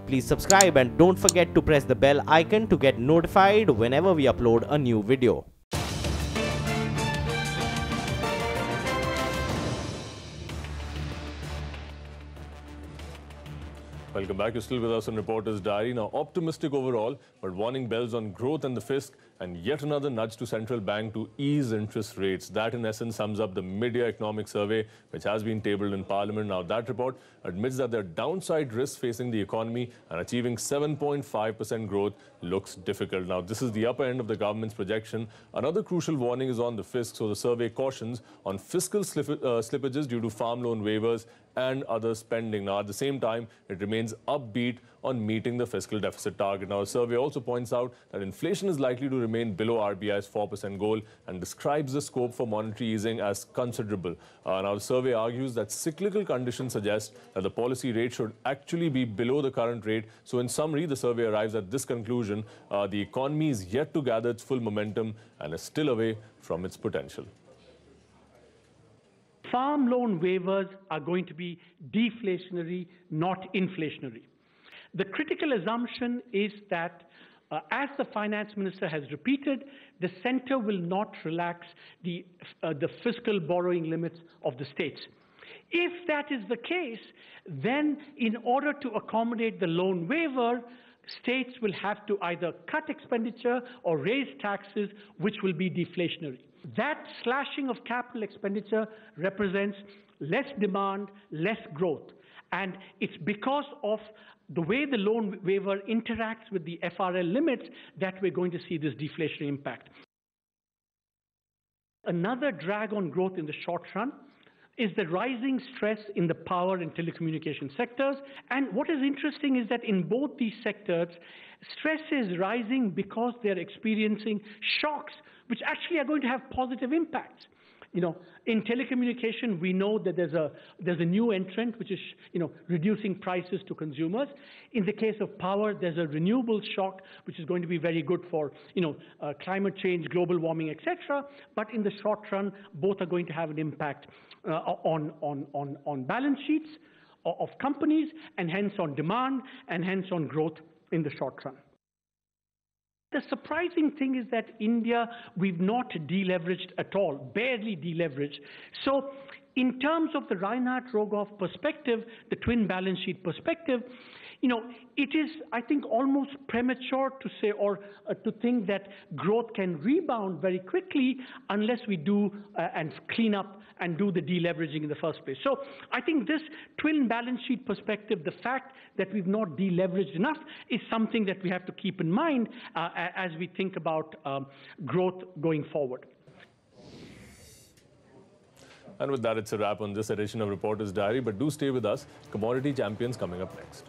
Please subscribe and don't forget to press the bell icon to get notified whenever we upload a new video. Welcome back. You're still with us on Reporter's Diary. Now, optimistic overall, but warning bells on growth and the fisc, and yet another nudge to central bank to ease interest rates. That, in essence, sums up the mid-year economic survey, which has been tabled in Parliament. Now, that report admits that there are downside risks facing the economy, and achieving 7.5% growth looks difficult. Now, this is the upper end of the government's projection. Another crucial warning is on the fisc. So the survey cautions on fiscal slippages due to farm loan waivers and other spending. Now, at the same time, it remains upbeat on meeting the fiscal deficit target. Now, the survey also points out that inflation is likely to remain below RBI's 4% goal and describes the scope for monetary easing as considerable. Now, the survey argues that cyclical conditions suggest that the policy rate should actually be below the current rate. So, in summary, the survey arrives at this conclusion: the economy is yet to gather its full momentum and is still away from its potential. Farm loan waivers are going to be deflationary, not inflationary. The critical assumption is that, as the finance minister has repeated, the centre will not relax the fiscal borrowing limits of the states. If that is the case, then in order to accommodate the loan waiver, states will have to either cut expenditure or raise taxes, which will be deflationary. That slashing of capital expenditure represents less demand, less growth. And it's because of the way the loan waiver interacts with the FRL limits that we're going to see this deflationary impact. Another drag on growth in the short run is the rising stress in the power and telecommunication sectors. And what is interesting is that in both these sectors, stress is rising because they're experiencing shocks, which actually are going to have positive impacts. You know, in telecommunication, we know that there's a new entrant which is, reducing prices to consumers. In the case of power, there's a renewable shock which is going to be very good for, climate change, global warming, etc. But in the short run, both are going to have an impact on balance sheets of companies, and hence on demand, and hence on growth in the short run. The surprising thing is that India, we've not deleveraged at all, barely deleveraged. So in terms of the Reinhardt-Rogoff perspective, the twin balance sheet perspective, it is, I think, almost premature to say or to think that growth can rebound very quickly unless we do and clean up and do the deleveraging in the first place. So I think this twin balance sheet perspective, the fact that we've not deleveraged enough, is something that we have to keep in mind as we think about growth going forward. And with that, it's a wrap on this edition of Reporter's Diary. But do stay with us. Commodity Champions coming up next.